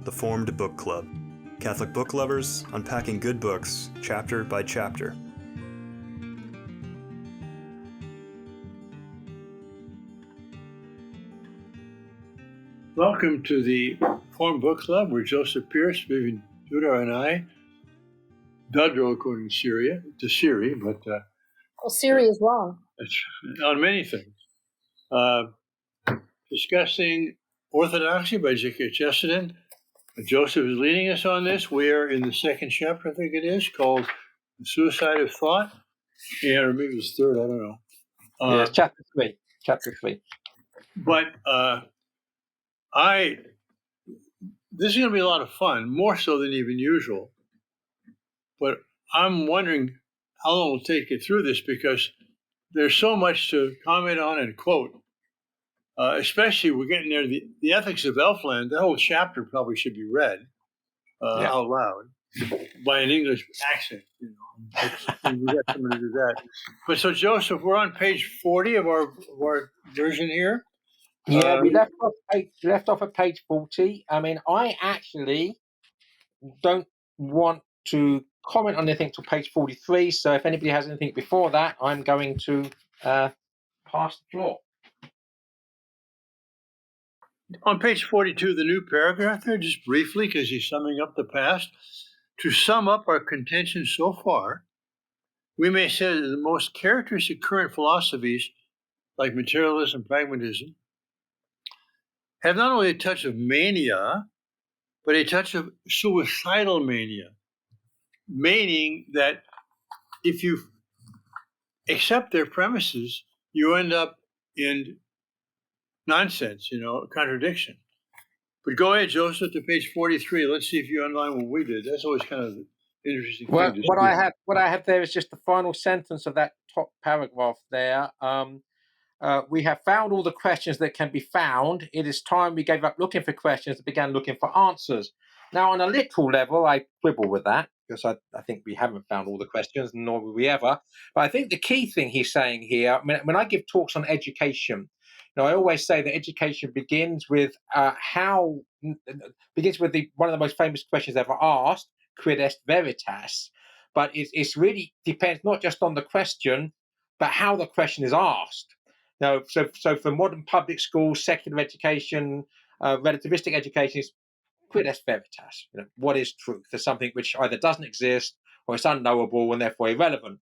The Formed Book Club. Catholic book lovers unpacking good books, chapter by chapter. Welcome to the Formed Book Club, where Joseph Pearce, Vivian Dudro, and I, Dudro according to Siri, but well, Siri is wrong. On many things. Discussing Orthodoxy by Chesterton. Joseph is leading us on this. We are in the second chapter, I think it is, called The Suicide of Thought. Yeah, or maybe it's third, I don't know. Yes, chapter 3. Chapter 3. But this is going to be a lot of fun, more so than even usual. But I'm wondering how long we'll take it through this, because there's so much to comment on and quote. Especially, we're getting there. The Ethics of Elfland, that whole chapter probably should be read out loud by an English accent. You know, we got somebody to do that. But so, Joseph, we're on page 40 of our version here. Yeah, we left off at page 40. I mean, I actually don't want to comment on anything till page 43. So if anybody has anything before that, I'm going to pass the floor. On page 42, the new paragraph there, just briefly, because he's summing up the past. To sum up our contention so far, we may say that the most characteristic current philosophies, like materialism and pragmatism, have not only a touch of mania, but a touch of suicidal mania, meaning that if you accept their premises, you end up in nonsense, contradiction. But go ahead, Joseph, to page 43. Let's see if you underline what we did. That's always kind of an interesting thing to see. What I have there is just the final sentence of that top paragraph there. We have found all the questions that can be found. It is time we gave up looking for questions and began looking for answers. Now, on a literal level, I quibble with that, because I think we haven't found all the questions, nor will we ever. But I think the key thing he's saying here, when I give talks on education, I always say that education begins with one of the most famous questions ever asked, quid est veritas. But it's really depends not just on the question, but how the question is asked. Now, so for modern public schools, secular education, relativistic education is quid est veritas. What is truth? There's something which either doesn't exist or it's unknowable and therefore irrelevant.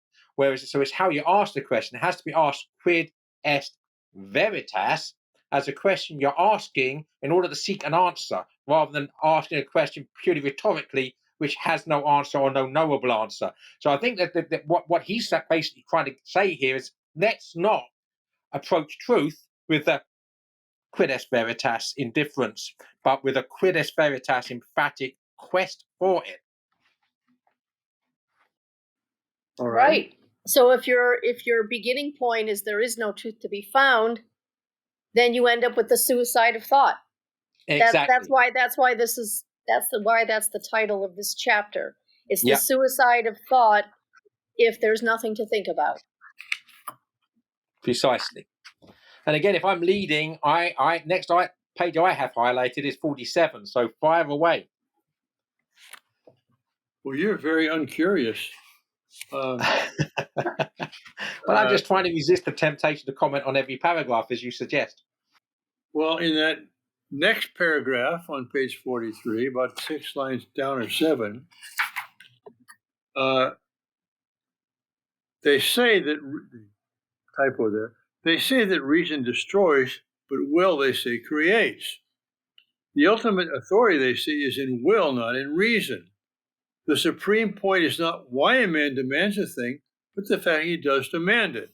So it's how you ask the question. It has to be asked quid est veritas as a question you're asking in order to seek an answer, rather than asking a question purely rhetorically which has no answer or no knowable answer. So I think that what he's basically trying to say here is, let's not approach truth with a quid est veritas indifference, but with a quid est veritas emphatic quest for it. All right. So if your beginning point is there is no truth to be found, then you end up with the suicide of thought. Exactly. That's why that's the title of this chapter. It's the suicide of thought if there's nothing to think about. Precisely. And again, if I'm leading, next page I have highlighted is 47. So fire away. Well, you're very uncurious. But I'm just trying to resist the temptation to comment on every paragraph, as you suggest. Well, in that next paragraph on page 43, about 6 lines down or 7, they say that, typo there, they say that reason destroys, but will, they say, creates. The ultimate authority, they see, is in will, not in reason. The supreme point is not why a man demands a thing, but the fact he does demand it.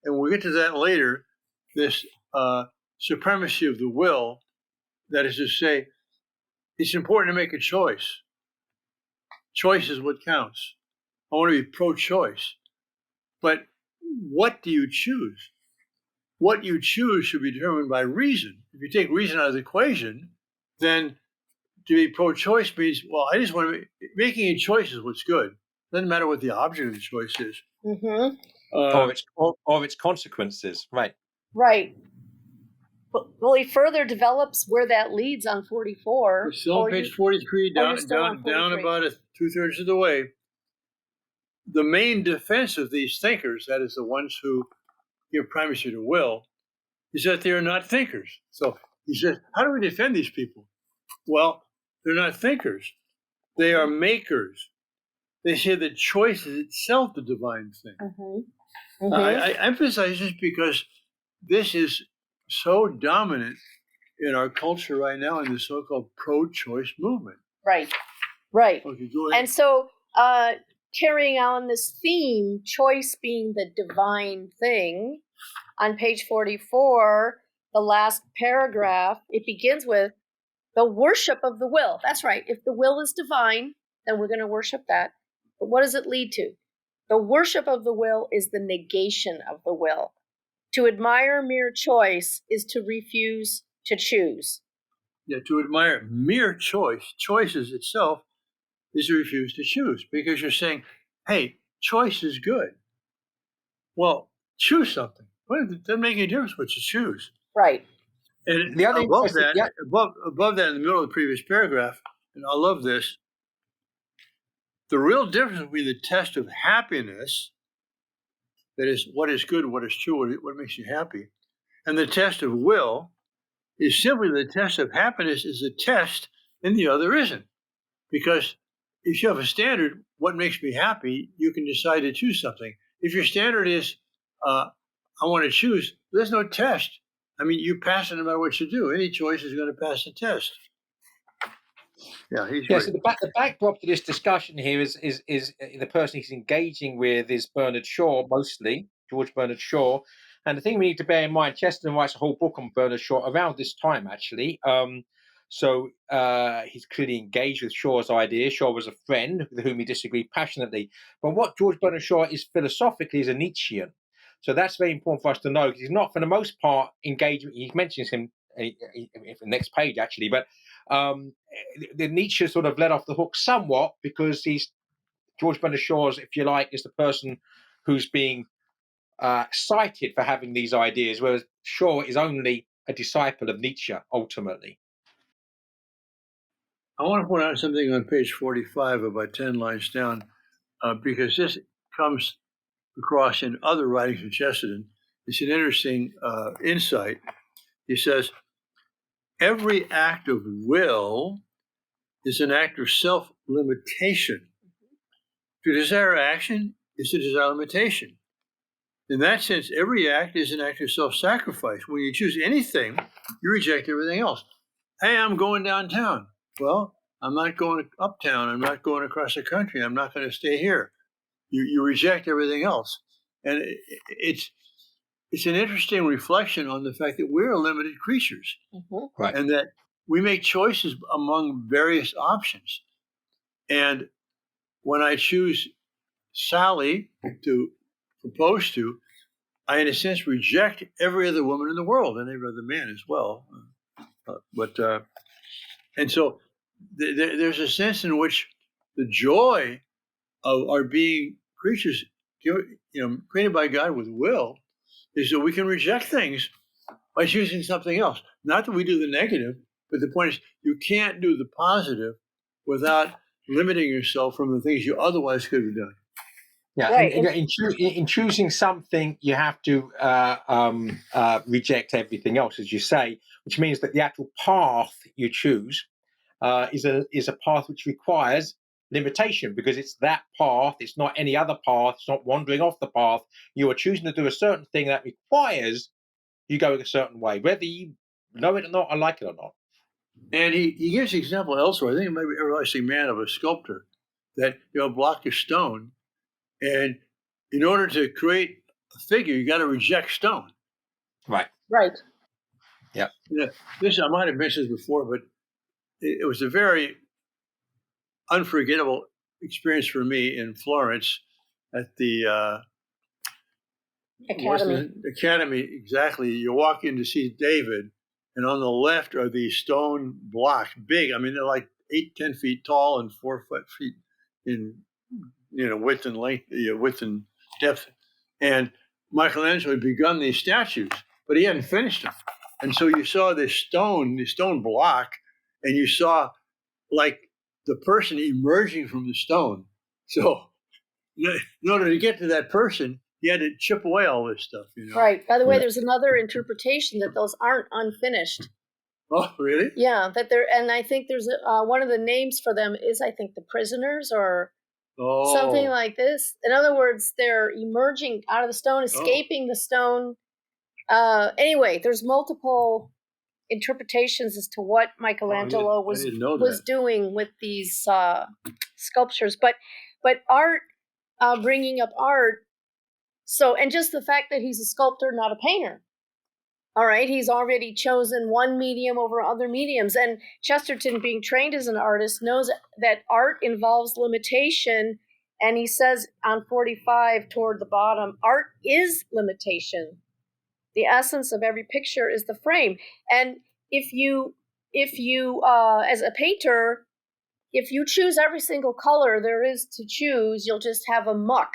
And we'll get to that later, this supremacy of the will. That is to say, it's important to make a choice. Choice is what counts. I want to be pro-choice. But what do you choose? What you choose should be determined by reason. If you take reason out of the equation, then to be pro-choice means, well, I just want to making a choice is what's good. Doesn't matter what the object of the choice is. Mm-hmm. Or its consequences, right? Right. Well, he further develops where that leads on 44. We're still on page 43, you're still on down 43. about 2/3 of the way. The main defense of these thinkers, that is the ones who give primacy to will, is that they are not thinkers. So he says, how do we defend these people? Well, they're not thinkers. They are makers. They say that choice is itself the divine thing. Mm-hmm. Mm-hmm. I emphasize this because this is so dominant in our culture right now in the so-called pro-choice movement. Right. Okay, go ahead. And so carrying on this theme, choice being the divine thing, on page 44, the last paragraph, it begins with the worship of the will. That's right. If the will is divine, then we're going to worship that. But what does it lead to? The worship of the will is the negation of the will. To admire mere choice is to refuse to choose. Yeah, to admire mere choices itself is to refuse to choose, because you're saying, hey, choice is good. Well, choose something. Well, it doesn't make any difference what you choose. Right. And The other above interesting- that, yeah. above that in the middle of the previous paragraph, and I love this, the real difference between the test of happiness, that is, what is good, what is true, what makes you happy, and the test of will is simply the test of happiness is a test and the other isn't. Because if you have a standard, what makes me happy, you can decide to choose something. If your standard is, I want to choose, there's no test. I mean, you pass it no matter what you do. Any choice is going to pass the test. Yeah, he's Yeah, great. so the backdrop to this discussion here is the person he's engaging with is Bernard Shaw, mostly, George Bernard Shaw. And the thing we need to bear in mind, Chesterton writes a whole book on Bernard Shaw around this time, actually. So he's clearly engaged with Shaw's ideas. Shaw was a friend with whom he disagreed passionately. But what George Bernard Shaw is philosophically is a Nietzschean. So that's very important for us to know, because he's not, for the most part, engaged. He mentions him in the next page, actually, but the Nietzsche sort of let off the hook somewhat, because he's George Bernard Shaw's, if you like, is the person who's being cited for having these ideas, whereas Shaw is only a disciple of Nietzsche, ultimately. I want to point out something on page 45, about 10 lines down, because this comes across in other writings of Chesterton. It's an interesting insight. He says, every act of will is an act of self-limitation. To desire action is to desire limitation. In that sense, every act is an act of self-sacrifice. When you choose anything, you reject everything else. Hey, I'm going downtown. Well, I'm not going uptown. I'm not going across the country. I'm not going to stay here. You reject everything else. And it's an interesting reflection on the fact that we're limited creatures. Mm-hmm. Right. And that we make choices among various options. And when I choose Sally to propose to, I, in a sense, reject every other woman in the world and every other man as well. And so there's a sense in which the joy of our being creatures, created by God with will, is that we can reject things by choosing something else. Not that we do the negative, but the point is you can't do the positive without limiting yourself from the things you otherwise could have done. Yeah, Right. in choosing something, you have to reject everything else, as you say, which means that the actual path you choose is a path which requires limitation, because it's that path. It's not any other path. It's not wandering off the path. You are choosing to do a certain thing that requires you going a certain way, whether you know it or not, or like it or not. And he gives the example elsewhere. I think it might be Everlasting Man, of a sculptor that a block of stone, and in order to create a figure, you got to reject stone. Right. Yeah, this I might have mentioned this before, but it was a very unforgettable experience for me in Florence at the Academy. Exactly. You walk in to see David, and on the left are these stone blocks, big. I mean, they're like 8-10 feet tall and 4 feet in width and length, width and depth. And Michelangelo had begun these statues, but he hadn't finished them. And so you saw this stone block, and you saw like the person emerging from the stone. So in order to get to that person, you had to chip away all this stuff, Right. By the way, there's another interpretation that those aren't unfinished. Oh, really? Yeah, that they're, and I think there's one of the names for them is, I think, the prisoners or something like this. In other words, they're emerging out of the stone, escaping the stone. Anyway, there's multiple interpretations as to what Michelangelo was doing with these sculptures. But art, bringing up art. So, and just the fact that he's a sculptor, not a painter. All right, he's already chosen one medium over other mediums. And Chesterton, being trained as an artist, knows that art involves limitation. And he says on 45 toward the bottom, art is limitation. The essence of every picture is the frame. And if you as a painter, if you choose every single color there is to choose, you'll just have a muck.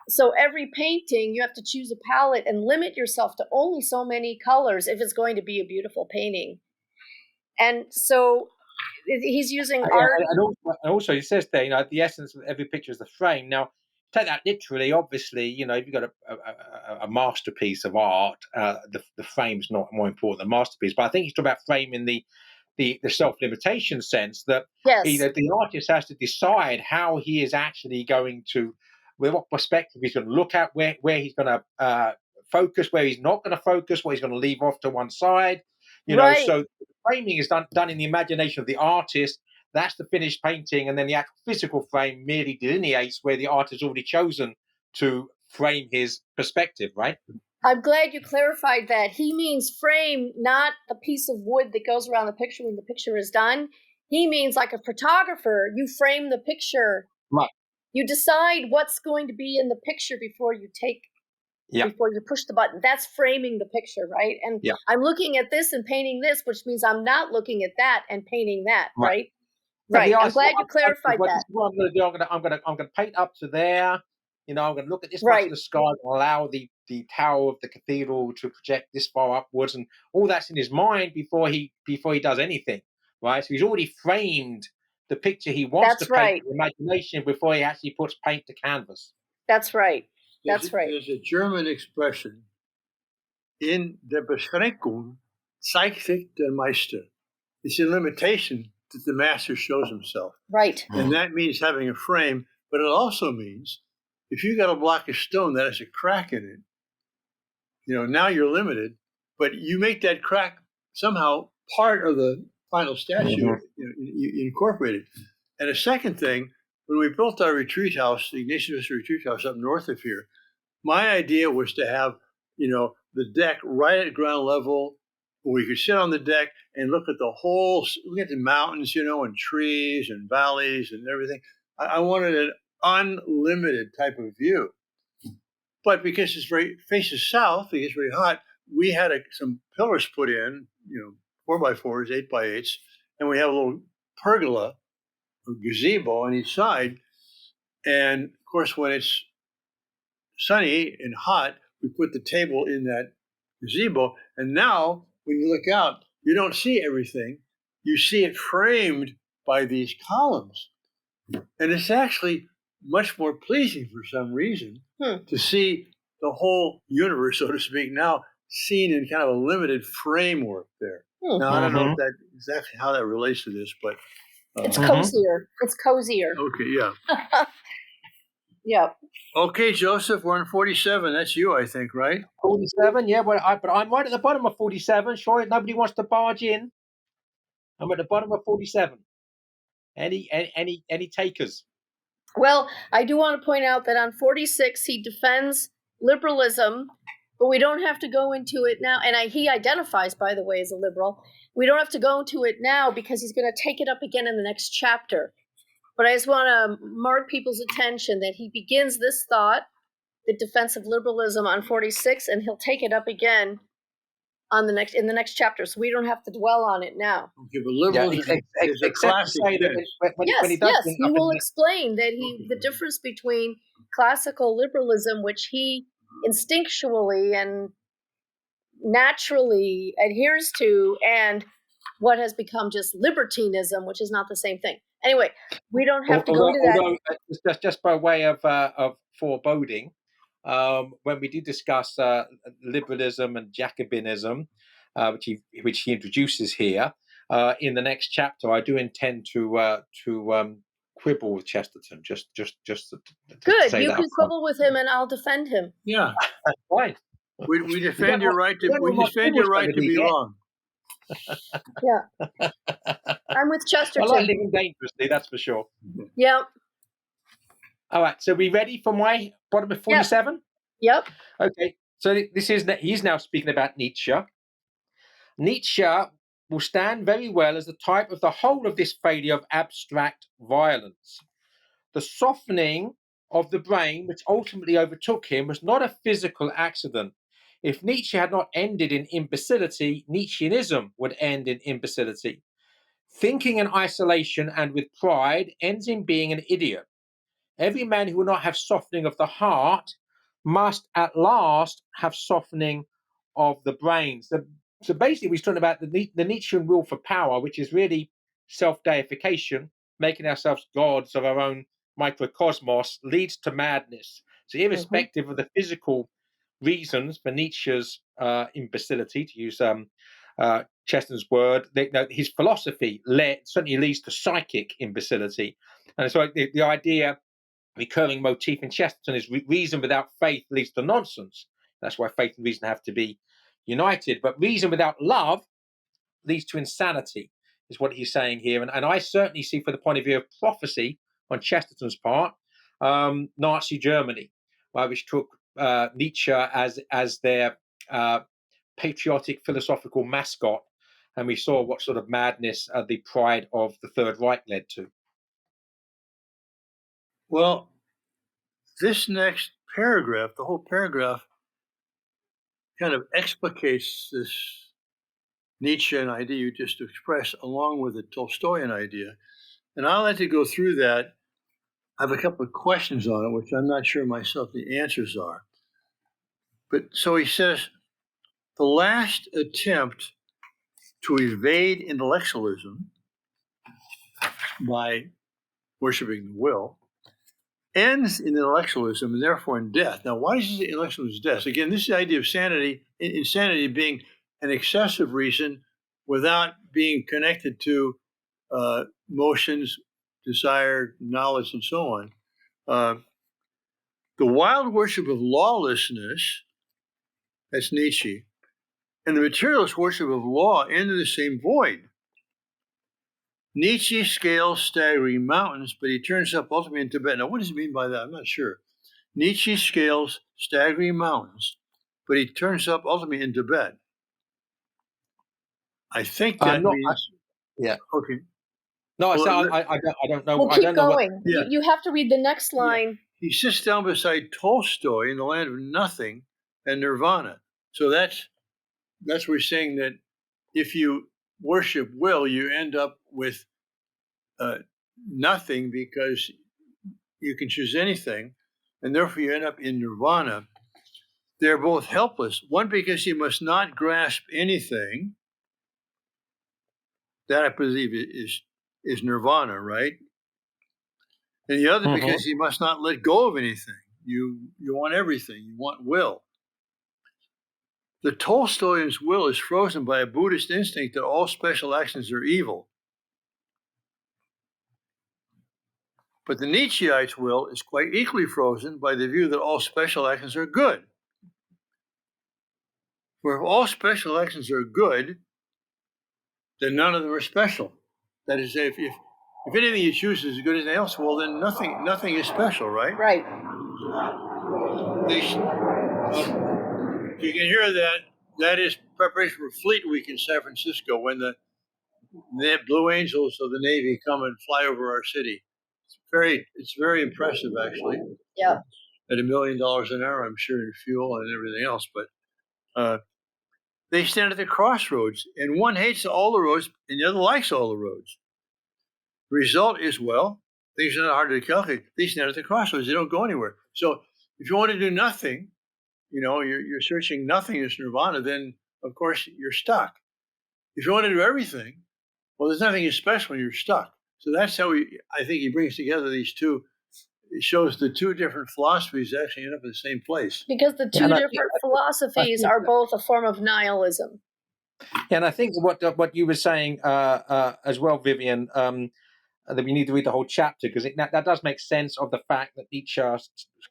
So every painting, you have to choose a palette and limit yourself to only so many colors if it's going to be a beautiful painting. And so he's using art. And also, he says there, the essence of every picture is the frame. Now, take that literally. Obviously, if you've got a masterpiece of art, the frame's not more important than the masterpiece. But I think he's talking about frame in the self-limitation sense that the artist has to decide how he is actually going to, with what perspective he's going to look at, where he's going to focus, where he's not going to focus, what he's going to leave off to one side. So framing is done in the imagination of the artist. That's the finished painting, and then the actual physical frame merely delineates where the artist has already chosen to frame his perspective, right? I'm glad you clarified that. He means frame, not a piece of wood that goes around the picture when the picture is done. He means like a photographer, you frame the picture. Right. You decide what's going to be in the picture before you before you push the button. That's framing the picture, right? And I'm looking at this and painting this, which means I'm not looking at that and painting that, right? Right. I'm glad you clarified that. What I'm going to do, I'm going to paint up to there. I'm going to look at this much of the sky and allow the tower of the cathedral to project this far upwards, and all that's in his mind before he does anything, right? So he's already framed the picture he wants to paint in imagination before he actually puts paint to canvas. That's right. There's a German expression, in der Beschränkung zeigt sich der Meister. It's a limitation that the master shows himself. Right. And that means having a frame, but it also means if you got a block of stone that has a crack in it, now you're limited, but you make that crack somehow part of the final statue, you incorporate it. And a second thing, when we built our retreat house, the Ignatius retreat house up north of here, my idea was to have, the deck right at ground level, where we could sit on the deck and look at the mountains, and trees and valleys and everything. I wanted an unlimited type of view. But because faces south, it gets very hot, we had some pillars put in, 4x4s, 8x8s, and we have a little pergola, or gazebo on each side. And of course, when it's sunny and hot, we put the table in that gazebo. And now, when you look out, you don't see everything. You see it framed by these columns. And it's actually much more pleasing for some reason to see the whole universe, so to speak, now seen in kind of a limited framework there. Now, I don't know if that exactly how that relates to this, but it's cozier. It's cozier. Okay, yeah. Yeah. Okay, Joseph, we're on 47. That's you, I think, right? 47, yeah. But I'm right at the bottom of 47. Sure, nobody wants to barge in. I'm at the bottom of 47. Any takers? Well, I do want to point out that on 46 he defends liberalism, but we don't have to go into it now. And he identifies, by the way, as a liberal. We don't have to go into it now because he's going to take it up again in the next chapter. But I just want to mark people's attention that he begins this thought, the defense of liberalism, on 46, and he'll take it up again in the next chapter. So we don't have to dwell on it now. Okay, but liberalism is a classic. Yes, he will explain that the difference between classical liberalism, which he instinctually and naturally adheres to, and what has become just libertinism, which is not the same thing. Anyway, we don't have to go into that. Although just by way of foreboding, when we do discuss liberalism and Jacobinism, which he introduces here in the next chapter, I do intend to quibble with Chesterton. Just to Good. say You that can up front. quibble with him, and I'll defend him. Yeah, Fine. we defend your right to be wrong. Yeah, I'm with I Chesterton. like living dangerously, that's for sure. Yeah. All right, so we ready for my bottom of 47? Yep. Okay, so he's now speaking about Nietzsche. Nietzsche will stand very well as the type of the whole of this failure of abstract violence. The softening of the brain, which ultimately overtook him, was not a physical accident. If Nietzsche had not ended in imbecility, Nietzscheanism would end in imbecility. Thinking in isolation and with pride ends in being an idiot. Every man who will not have softening of the heart must at last have softening of the brain. So basically, we're talking about the Nietzschean will for power, which is really self-deification, making ourselves gods of our own microcosmos, leads to madness. So irrespective of the physical reasons for Nietzsche's imbecility, to use Chesterton's word, his philosophy certainly leads to psychic imbecility. And so the idea, recurring motif in Chesterton, is reason without faith leads to nonsense. That's why faith and reason have to be united. But reason without love leads to insanity, is what he's saying here. And I certainly see, for the point of view of prophecy on Chesterton's part, Nazi Germany, which took Nietzsche as their patriotic philosophical mascot. And we saw what sort of madness the pride of the Third Reich led to. Well, this next paragraph, the whole paragraph, kind of explicates this Nietzschean idea you just expressed, along with the Tolstoyan idea. And I'll let you go through that. I have a couple of questions on it, which I'm not sure myself the answers are. But so he says, the last attempt to evade intellectualism by worshiping the will ends in intellectualism and therefore in death. Now, why does he say intellectualism is death? Again, this is the idea of insanity being an excessive reason without being connected to motions, desire, knowledge, and so on. The wild worship of lawlessness, that's Nietzsche, and the materialist worship of law end in the same void. Nietzsche scales staggering mountains, but he turns up ultimately in Tibet. Now, what does he mean by that? I'm not sure. Nietzsche scales staggering mountains, but he turns up ultimately in Tibet. I think that means... Yeah. Okay. No, I don't know. Well, keep going. Yeah. You have to read the next line. Yeah. He sits down beside Tolstoy in the land of nothing and nirvana. So that's we're saying that if you worship will, you end up with nothing, because you can choose anything, and therefore you end up in nirvana. They're both helpless. One, because he must not grasp anything. That, I believe, is nirvana, right? And the other, because he must not let go of anything. You want everything. You want will. The Tolstoyan's will is frozen by a Buddhist instinct that all special actions are evil. But the Nietzscheite's will is quite equally frozen by the view that all special actions are good. For if all special actions are good, then none of them are special. That is, if anything you choose is as good as anything else, well, then nothing is special, right? Right. You can hear that. That is preparation for Fleet Week in San Francisco, when the Blue Angels of the Navy come and fly over our city. It's very impressive, actually. Yeah. At $1 million an hour, I'm sure, in fuel and everything else. But they stand at the crossroads, and one hates all the roads, and the other likes all the roads. The result is, well, things are not hard to calculate. They stand at the crossroads. They don't go anywhere. So if you want to do nothing, you're searching nothingness, nirvana, then of course, you're stuck. If you want to do everything, well, there's nothing special when you're stuck. So that's how I think he brings together these two. It shows the two different philosophies actually end up in the same place. Because the two different philosophies are both a form of nihilism. Yeah, and I think what you were saying as well, Vivian, that we need to read the whole chapter, because that does make sense of the fact that Nietzsche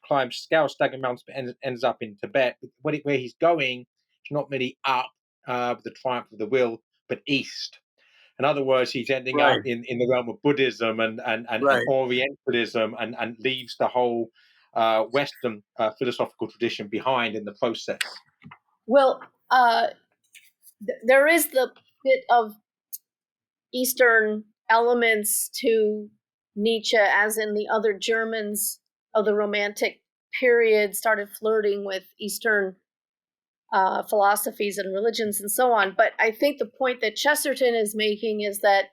climbs staggering mountains but ends up in Tibet. Where he's going is not really up with the triumph of the will, but east. In other words, he's ending up in the realm of Buddhism and Orientalism, and leaves the whole Western philosophical tradition behind in the process. Well, there is the bit of Eastern elements to Nietzsche, as in the other Germans of the Romantic period started flirting with Eastern philosophies and religions and so on. But I think the point that Chesterton is making is that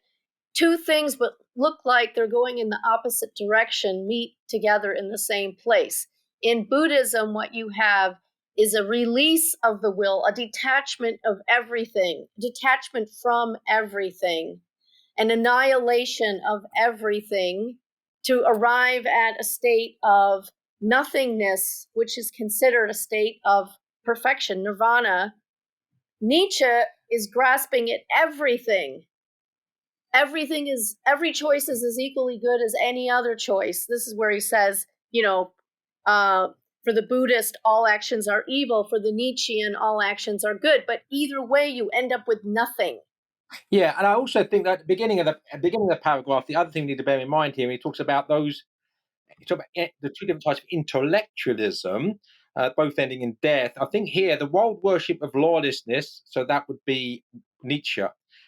two things that look like they're going in the opposite direction meet together in the same place. In Buddhism, what you have is a release of the will, a detachment of everything, detachment from everything, an annihilation of everything to arrive at a state of nothingness, which is considered a state of perfection, nirvana. Nietzsche is grasping at everything. Every choice is as equally good as any other choice. This is where he says, for the Buddhist, all actions are evil. For the Nietzschean, all actions are good. But either way, you end up with nothing. Yeah, and I also think that at the beginning of the paragraph, the other thing we need to bear in mind here, he talks about the two different types of intellectualism, both ending in death. I think here the world worship of lawlessness, so that would be Nietzsche,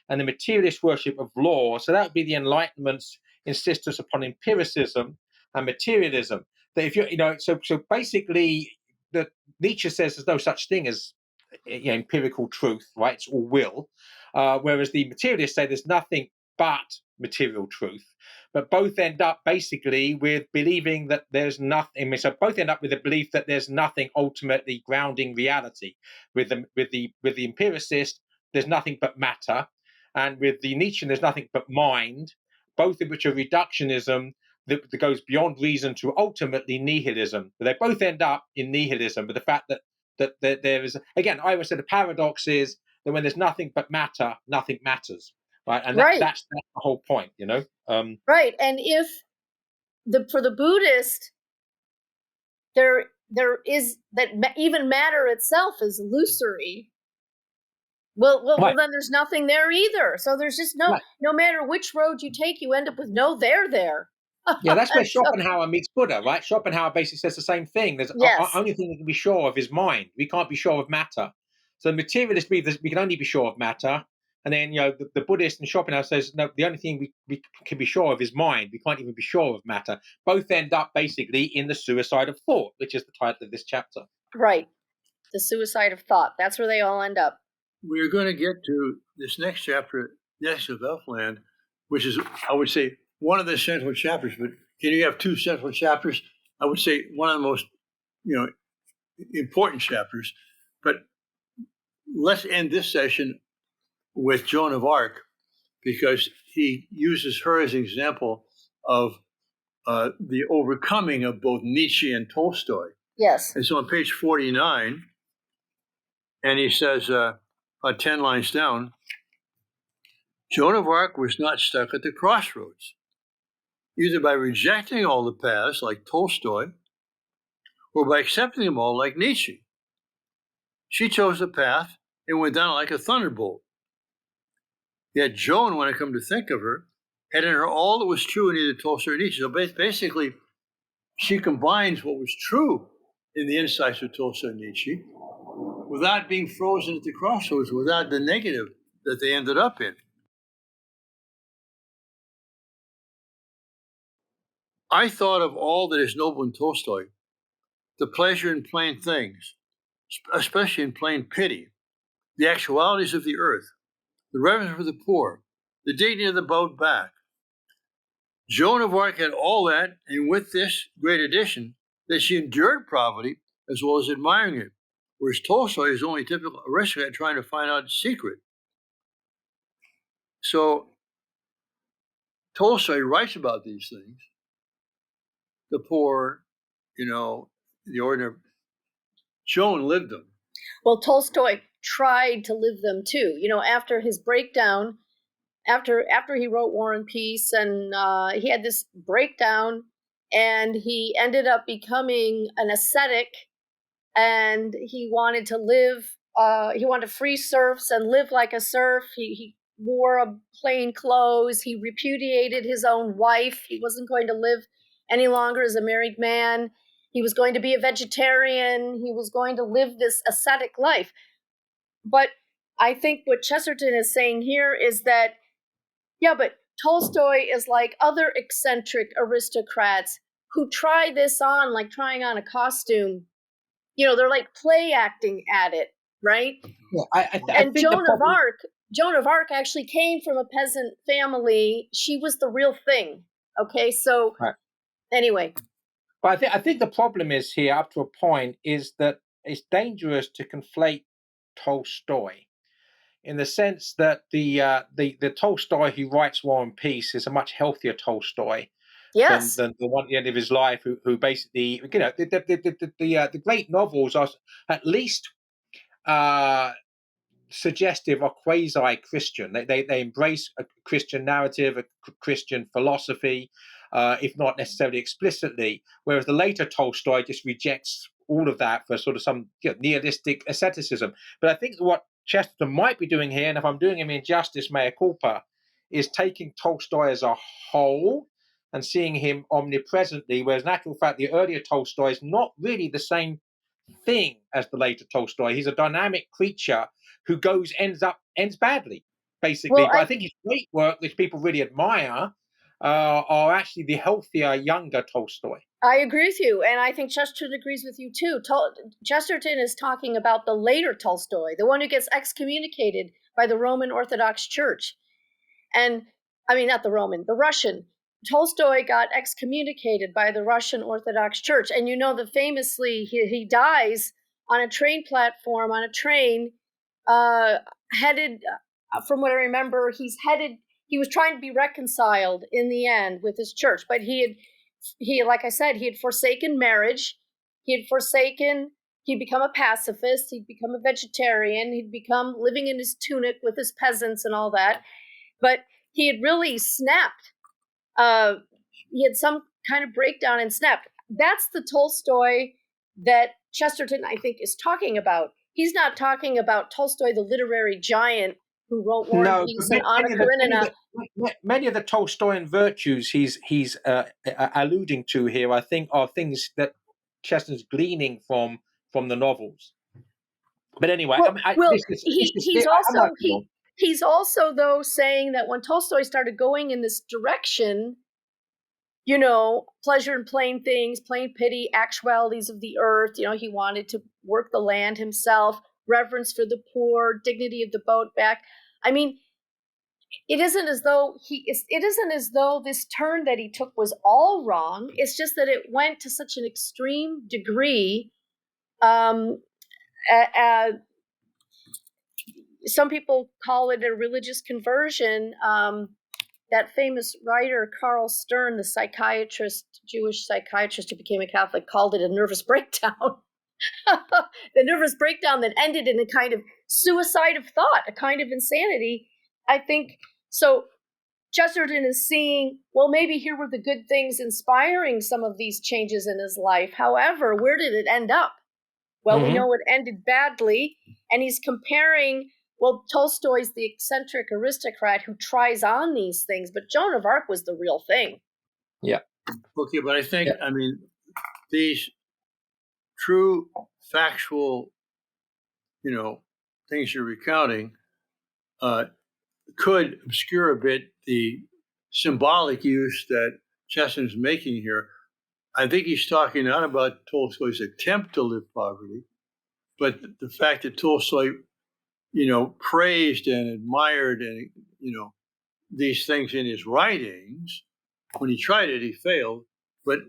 and the materialist worship of law, so that would be the Enlightenment's insistence upon empiricism and materialism. That if so basically, that Nietzsche says there's no such thing as empirical truth, right? It's all will. Whereas the materialists say there's nothing but material truth. But both end up basically with believing that there's nothing. So both end up with the belief that there's nothing ultimately grounding reality. With the empiricist, there's nothing but matter, and with the Nietzschean, there's nothing but mind. Both of which are reductionism that goes beyond reason to ultimately nihilism. But they both end up in nihilism. But the fact that there is, again, I always said the paradox is that when there's nothing but matter, nothing matters. Right, and that's the whole point, Right, and if for the Buddhist, there is that even matter itself is illusory. Well, then there's nothing there either. So there's just no matter which road you take, you end up with no there there. Yeah, that's where Schopenhauer meets Buddha, right? Schopenhauer basically says the same thing. There's only thing we can be sure of is mind. We can't be sure of matter. So the materialist believe that we can only be sure of matter. And then, the Buddhist and Schopenhauer says, no, the only thing we can be sure of is mind. We can't even be sure of matter. Both end up basically in the suicide of thought, which is the title of this chapter. Right. The suicide of thought. That's where they all end up. We're going to get to this next chapter, Next of Elfland, which is, I would say, one of the central chapters. But can you have two central chapters? I would say one of the most, important chapters. But let's end this session with Joan of Arc, because he uses her as an example of the overcoming of both Nietzsche and Tolstoy. Yes. And so on page 49, and he says, 10 lines down, Joan of Arc was not stuck at the crossroads, either by rejecting all the paths like Tolstoy, or by accepting them all like Nietzsche. She chose the path and went down like a thunderbolt. Yet Joan, when I come to think of her, had in her all that was true in either Tolstoy or Nietzsche. So basically, she combines what was true in the insights of Tolstoy and Nietzsche without being frozen at the crossroads, without the negative that they ended up in. I thought of all that is noble in Tolstoy, the pleasure in plain things, especially in plain pity, the actualities of the earth, the reverence for the poor, the dignity of the bowed back. Joan of Arc had all that, and with this great addition, that she endured poverty as well as admiring it, whereas Tolstoy is only a typical aristocrat trying to find out the secret. So Tolstoy writes about these things, the poor, the ordinary. Joan lived them. Well, Tolstoy tried to live them too. After his breakdown, after he wrote War and Peace, and he had this breakdown, and he ended up becoming an ascetic, and he wanted to live. He wanted to free serfs and live like a serf. He wore a plain clothes. He repudiated his own wife. He wasn't going to live any longer as a married man. He was going to be a vegetarian. He was going to live this ascetic life. But I think what Chesterton is saying here is that, yeah, but Tolstoy is like other eccentric aristocrats who try this on, like trying on a costume. They're like play acting at it, right? Yeah, and Joan of Arc actually came from a peasant family. She was the real thing. Okay, so right. Anyway. But I think the problem is here, up to a point, is that it's dangerous to conflate Tolstoy, in the sense that the Tolstoy who writes War and Peace is a much healthier Tolstoy Yes. than the one at the end of his life, who basically, the great novels are at least suggestive or quasi-Christian. They embrace a Christian narrative, a Christian philosophy, if not necessarily explicitly, whereas the later Tolstoy just rejects all of that for sort of some nihilistic asceticism. But I think what Chesterton might be doing here, and if I'm doing him injustice, mea culpa, is taking Tolstoy as a whole and seeing him omnipresently, whereas in actual fact the earlier Tolstoy is not really the same thing as the later Tolstoy. He's a dynamic creature who ends badly, basically. But I think his great work, which people really admire, are actually the healthier, younger Tolstoy. I agree with you, and I think Chesterton agrees with you too. Chesterton is talking about the later Tolstoy, the one who gets excommunicated by the Roman Orthodox Church. And I mean, not the Roman, the Russian. Tolstoy got excommunicated by the Russian Orthodox Church. And that famously he dies on a train platform, on a train, headed, from what I remember, he was trying to be reconciled in the end with his church. But like I said, he had forsaken marriage. He'd become a pacifist. He'd become a vegetarian. He'd become living in his tunic with his peasants and all that. But he had really snapped. He had some kind of breakdown and snapped. That's the Tolstoy that Chesterton, I think, is talking about. He's not talking about Tolstoy, the literary giant who wrote War and Peace and Anna Karenina. Many of the Tolstoyan virtues he's alluding to here, I think, are things that Chesterton's gleaning from the novels. But anyway, he's also though saying that when Tolstoy started going in this direction, pleasure in plain things, plain pity, actualities of the earth, he wanted to work the land himself, reverence for the poor, dignity of the boat back. I mean, it isn't as though this turn that he took was all wrong. It's just that it went to such an extreme degree. Some people call it a religious conversion. That famous writer, Carl Stern, the Jewish psychiatrist who became a Catholic, called it a nervous breakdown. The nervous breakdown that ended in a kind of suicide of thought, a kind of insanity. I think so. Chesterton is seeing, well, maybe here were the good things inspiring some of these changes in his life. However, where did it end up? Well, we know it ended badly. And he's comparing, well, Tolstoy's the eccentric aristocrat who tries on these things, but Joan of Arc was the real thing. Yeah. Okay, but I think, these true factual, things you're recounting could obscure a bit the symbolic use that Chesterton's making here. I think he's talking not about Tolstoy's attempt to live poverty, but the fact that Tolstoy, praised and admired and, these things in his writings. When he tried it, he failed. But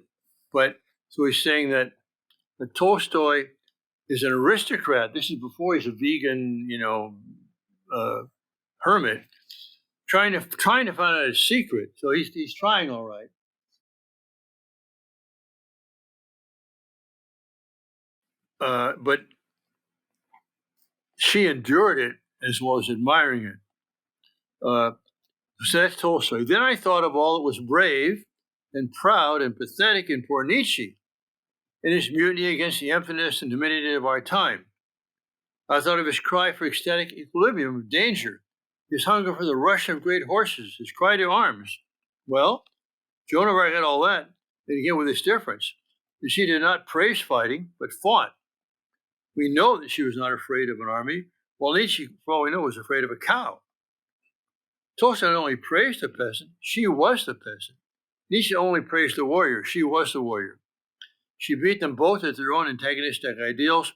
so he's saying that Tolstoy is an aristocrat. This is before he's a vegan, hermit, trying to find out his secret. So he's trying all right. But she endured it as well as admiring it. So that's Tolstoy. Then I thought of all that was brave and proud and pathetic in poor Nietzsche, in his mutiny against the emptiness and timidity of our time. I thought of his cry for ecstatic equilibrium of danger, his hunger for the rush of great horses, his cry to arms. Well, Joan of Arc had all that, and again with this difference, that she did not praise fighting, but fought. We know that she was not afraid of an army, while Nietzsche, for all we know, was afraid of a cow. Tolstoy not only praised the peasant, she was the peasant. Nietzsche only praised the warrior, she was the warrior. She beat them both at their own antagonistic ideals.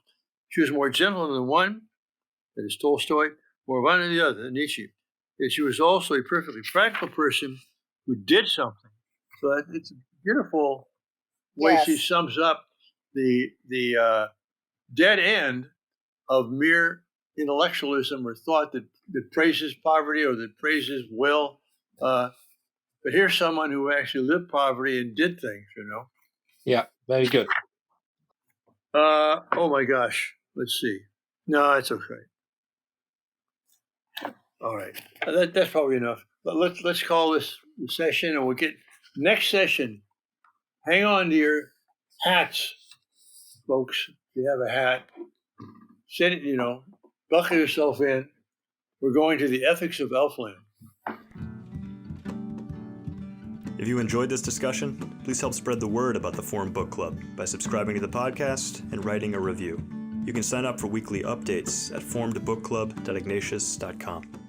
She was more gentle than one, that is Tolstoy, more violent than the other, Nietzsche. And she was also a perfectly practical person who did something. So it's a beautiful way she sums up the dead end of mere intellectualism or thought that praises poverty or that praises will. But here's someone who actually lived poverty and did things, Yeah, very good. Oh my gosh. Let's see. No, it's okay. All right. That's probably enough. But let's call this the session, and we'll get next session. Hang on to your hats, folks. If you have a hat, sit it, buckle yourself in. We're going to the ethics of Elfland. If you enjoyed this discussion, please help spread the word about the Forum Book Club by subscribing to the podcast and writing a review. You can sign up for weekly updates at forumbookclub.ignatius.com.